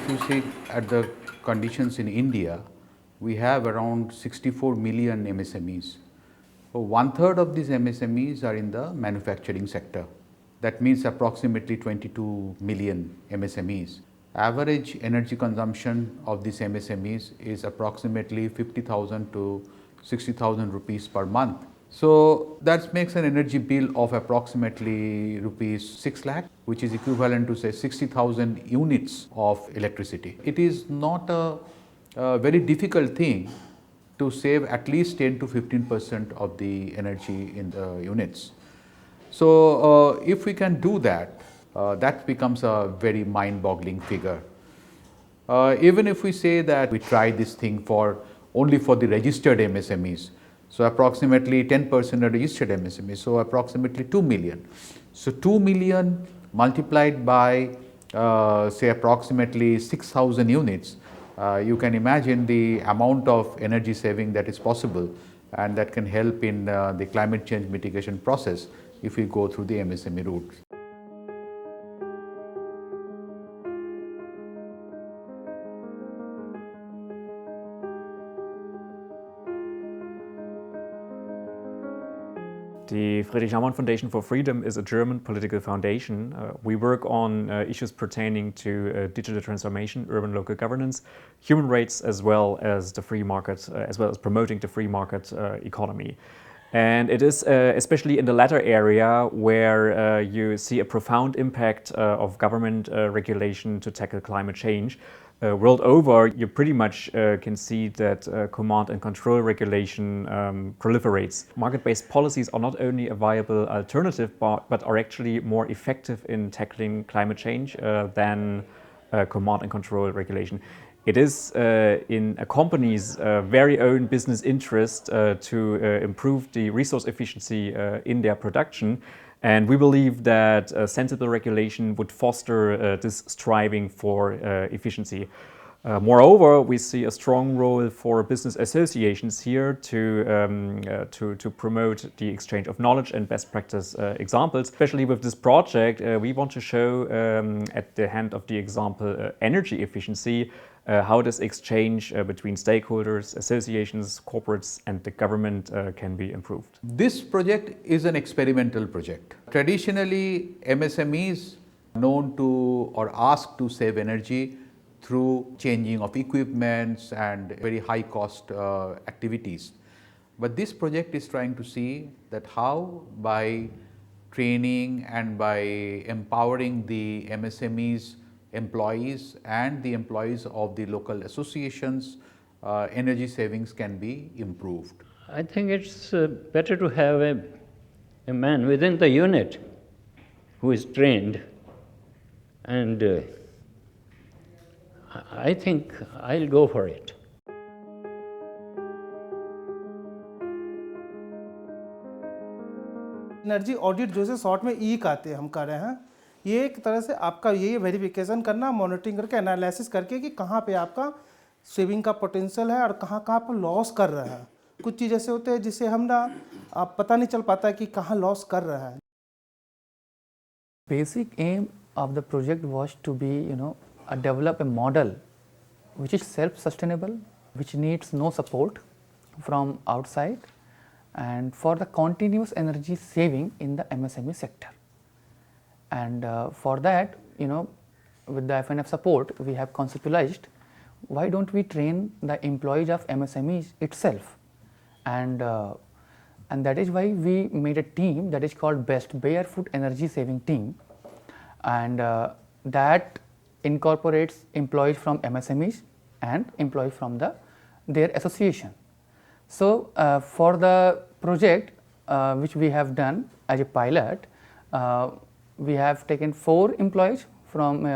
if you see at the conditions in India, we have around 64 million MSMEs. So one third of these MSMEs are in the manufacturing sector. That means approximately 22 million MSMEs. Average energy consumption of these MSMEs is approximately 50,000 to 60,000 rupees per month. So that makes an energy bill of approximately rupees 6 lakh, which is equivalent to say 60,000 units of electricity. It is not a very difficult thing to save at least 10 to 15% of the energy in the units. So if we can do that, that becomes a very mind-boggling figure. Even if we say that we try this thing only for the registered MSMEs, so approximately 10% are registered MSMEs, so approximately 2 million. So 2 million multiplied by say approximately 6,000 units, you can imagine the amount of energy saving that is possible, and that can help in the climate change mitigation process if we go through the MSME route. The Friedrich Naumann Foundation for Freedom is a German political foundation. We work on issues pertaining to digital transformation, urban local governance, human rights, as well as the free market, as well as promoting the free market economy. And it is especially in the latter area where you see a profound impact of government regulation to tackle climate change. World over, you pretty much can see that command and control regulation proliferates. Market-based policies are not only a viable alternative, but are actually more effective in tackling climate change than command and control regulation. It is in a company's very own business interest to improve the resource efficiency in their production. And we believe that sensible regulation would foster this striving for efficiency. Moreover, we see a strong role for business associations here to promote the exchange of knowledge and best practice examples. Especially with this project, we want to show at the hand of the example energy efficiency, how this exchange between stakeholders, associations, corporates and the government can be improved. This project is an experimental project. Traditionally, MSMEs are known to or asked to save energy through changing of equipments and very high cost activities. But this project is trying to see that how by training and by empowering the MSMEs employees and the employees of the local associations, energy savings can be improved. I think it's better to have a man within the unit who is trained, and I think I'll go for it. Energy audit जो से short में ई कहते हैं हम कर रहे हैं, ये एक तरह से आपका ये वेरिफिकेशन करना, मॉनिटरिंग करके एनालिसिस करके कि कहाँ पे आपका सेविंग का पोटेंशियल है और कहाँ कहाँ पर लॉस कर रहा है. कुछ चीज़ ऐसे होते हैं जिससे हम ना आप पता नहीं चल पाता कि कहाँ लॉस कर रहा है. Basic aim of the project was to be, develop a model which is self-sustainable, which needs no support from outside, and for the continuous energy saving in the MSME sector. And for that, with the FNF support, we have conceptualized why don't we train the employees of MSMEs itself, and that is why we made a team that is called Best Barefoot Energy Saving Team, and that incorporates employees from MSMEs and employees from their association. So for the project which we have done as a pilot, we have taken 4 employees from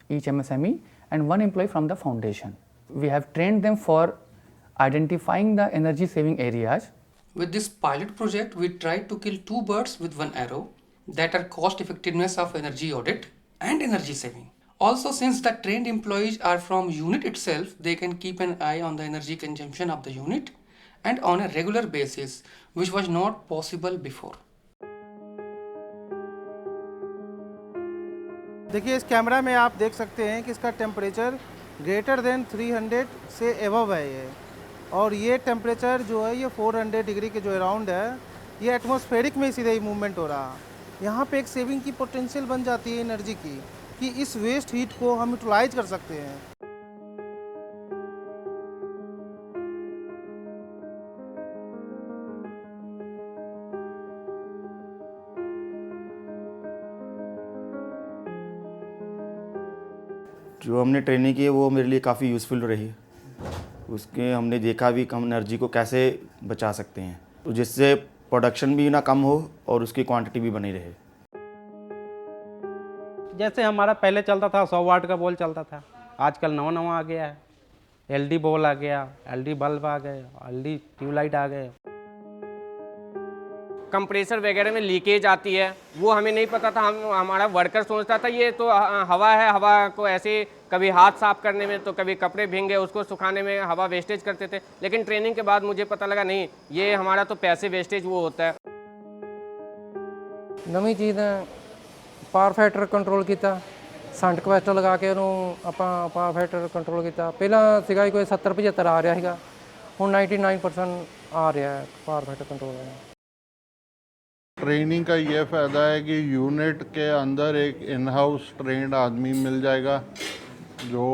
each MSME and 1 employee from the foundation. We have trained them for identifying the energy saving areas. With this pilot project, we tried to kill 2 birds with 1 arrow, that are cost effectiveness of energy audit and energy saving. Also, since the trained employees are from unit itself, they can keep an eye on the energy consumption of the unit and on a regular basis, which was not possible before. देखिए इस camera में आप देख सकते हैं कि इसका temperature greater than 300 से एवव है ये, और ये टेम्परेचर जो है ये 400 डिग्री के जो अराउंड है, ये एटमॉस्फेरिक में सीधे ही मूवमेंट हो रहा है। यहाँ पे एक सेविंग की पोटेंशियल बन जाती है एनर्जी की, कि इस वेस्ट हीट को हम यूटिलाइज कर सकते हैं। जो हमने ट्रेनिंग की है वो मेरे लिए काफ़ी यूज़फुल रही। उसके हमने देखा भी कि हम एनर्जी को कैसे बचा सकते हैं, तो जिससे प्रोडक्शन भी ना कम हो और उसकी क्वांटिटी भी बनी रहे। जैसे हमारा पहले चलता था 100 वाट का बॉल चलता था, आजकल नवा आ गया है, एलडी बॉल आ गया, एलडी बल्ब आ गए, एलडी ट्यूबलाइट आ गए। कंप्रेसर वगैरह में लीकेज आती है, वो हमें नहीं पता था। हमारा वर्कर सोचता था ये तो हवा है, हवा को ऐसे कभी हाथ साफ करने में तो कभी कपड़े भींगे, उसको सुखाने में हवा वेस्टेज करते थे। लेकिन ट्रेनिंग के बाद मुझे पता लगा नहीं, ये हमारा तो पैसे वेस्टेज वो होता है। ਨਵੀਂ ਚੀਜ਼ ਪਾਵਰ ਫੈਕਟਰ ਕੰਟਰੋਲ ਕੀਤਾ, ਸੰਟ ਕਵੈਸਟਰ ਲਗਾ ਕੇ ਉਹਨੂੰ ਆਪਾਂ ਪਾਵਰ ਫੈਕਟਰ ਕੰਟਰੋਲ ਕੀਤਾ। ਪਹਿਲਾਂ ਸੀਗਾ ਕੋਈ 70-75 ਆ ਰਿਹਾ ਸੀਗਾ, ਹੁਣ 99% ਆ ਰਿਹਾ ਹੈ ਪਾਵਰ ਫੈਕਟਰ ਕੰਟਰੋਲ। ट्रेनिंग का ये फ़ायदा है कि यूनिट के अंदर एक इन हाउस ट्रेंड आदमी मिल जाएगा जो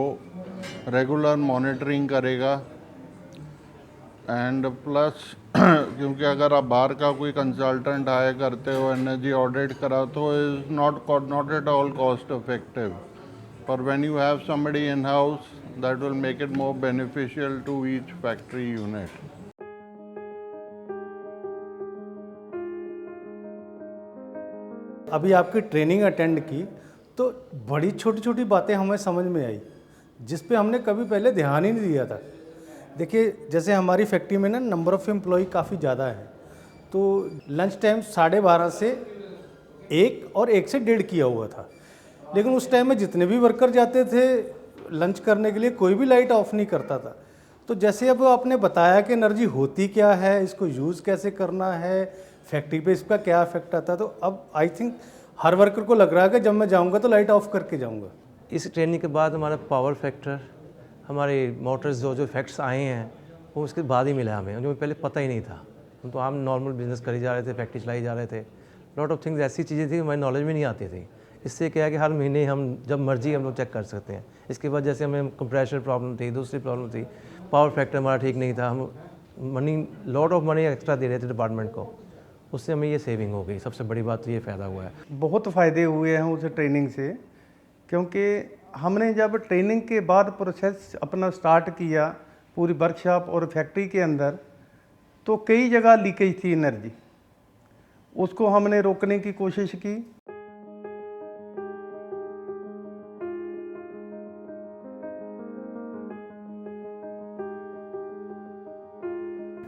रेगुलर मॉनिटरिंग करेगा। एंड प्लस क्योंकि अगर आप बाहर का कोई कंसल्टेंट हायर करते हो, एनर्जी ऑडिट करा, तो is not at all cost effective. पर when you have somebody in house that will make it more beneficial to each factory unit. अभी आपकी ट्रेनिंग अटेंड की तो बड़ी छोटी छोटी बातें हमें समझ में आई, जिस पे हमने कभी पहले ध्यान ही नहीं दिया था। देखिए, जैसे हमारी फैक्ट्री में ना नंबर ऑफ़ एम्प्लॉई काफ़ी ज़्यादा है, तो लंच टाइम 12:30 से 1 और 1 से 1:30 किया हुआ था। लेकिन उस टाइम में जितने भी वर्कर जाते थे लंच करने के लिए, कोई भी लाइट ऑफ नहीं करता था। तो जैसे अब आपने बताया कि एनर्जी होती क्या है, इसको यूज़ कैसे करना है, फैक्ट्री पे इसका क्या इफेक्ट आता है, तो अब आई थिंक हर वर्कर को लग रहा है कि जब मैं जाऊंगा तो लाइट ऑफ करके जाऊंगा। इस ट्रेनिंग के बाद हमारा पावर फैक्टर, हमारे मोटर्स जो इफेक्ट्स आए हैं वो उसके बाद ही मिला हमें, जो पहले पता ही नहीं था। हम तो आम नॉर्मल बिजनेस करी जा रहे थे, फैक्ट्री चलाई जा रहे थे। लॉट ऑफ थिंग्स ऐसी चीज़ें थी हमारी नॉलेज में नहीं आती थी। इससे क्या है कि हर महीने हम जब मर्जी हम लोग चेक कर सकते हैं। इसके बाद जैसे हमें कंप्रेशर प्रॉब्लम थी, दूसरी प्रॉब्लम थी, पावर फैक्टर हमारा ठीक नहीं था, हम money lot of money extra दे रहे थे डिपार्टमेंट को, उससे हमें ये सेविंग हो गई। सबसे बड़ी बात तो ये फ़ायदा हुआ है। बहुत फ़ायदे हुए हैं उस ट्रेनिंग से, क्योंकि हमने जब ट्रेनिंग के बाद प्रोसेस अपना स्टार्ट किया पूरी वर्कशॉप और फैक्ट्री के अंदर, तो कई जगह लीकेज थी एनर्जी, उसको हमने रोकने की कोशिश की।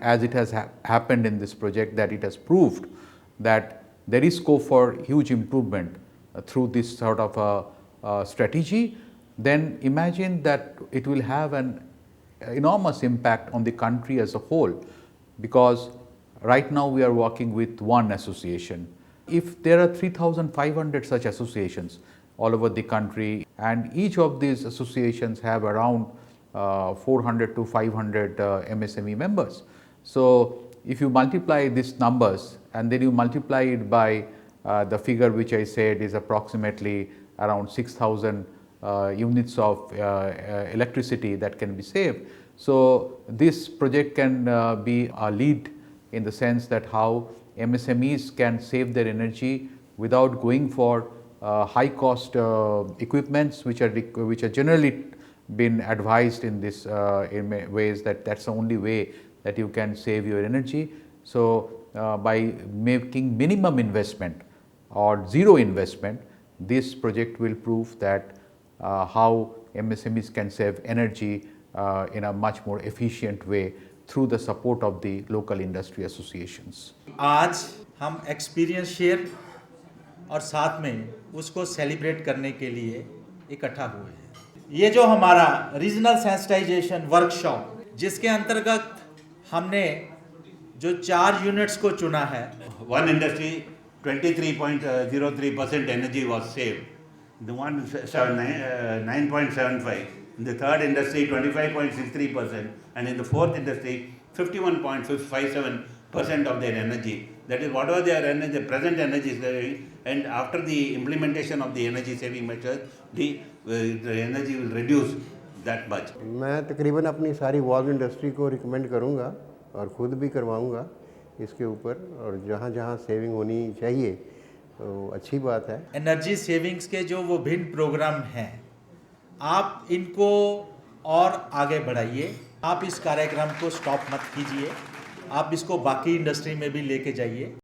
As it has happened in this project, that it has proved that there is scope for huge improvement through this sort of a strategy, then imagine that it will have an enormous impact on the country as a whole, because right now we are working with one association. If there are 3,500 such associations all over the country, and each of these associations have around 400 to 500 MSME members. So if you multiply these numbers and then you multiply it by the figure which I said is approximately around 6,000 units of electricity that can be saved. So this project can be a lead in the sense that how MSMEs can save their energy without going for high cost equipments which are generally been advised in this in ways that that's the only way that you can save your energy. So by making minimum investment or zero investment, this project will prove that how MSMEs can save energy in a much more efficient way through the support of the local industry associations. आज हम experience share और साथ में उसको celebrate करने के लिए इकट्ठा हुए हैं। ये जो हमारा रीजनल सेंसिटाइजेशन वर्कशॉप, जिसके अंतर्गत हमने जो 4 यूनिट्स को चुना है, one industry 23.03% energy was saved. The one 9.75 in the third industry 25.63%, and in the fourth industry 51.57% of their energy. That is whatever their energy, present energy saving, and after the implementation of the energy saving measures, the energy will reduce that much. मैं तकरीबन अपनी सारी valve industry को recommend करूँगा और ख़ुद भी करवाऊँगा इसके ऊपर, और जहाँ जहाँ सेविंग होनी चाहिए तो अच्छी बात है। एनर्जी सेविंग्स के जो वो भिन्न प्रोग्राम हैं, आप इनको और आगे बढ़ाइए। आप इस कार्यक्रम को स्टॉप मत कीजिए, आप इसको बाकी इंडस्ट्री में भी लेके जाइए।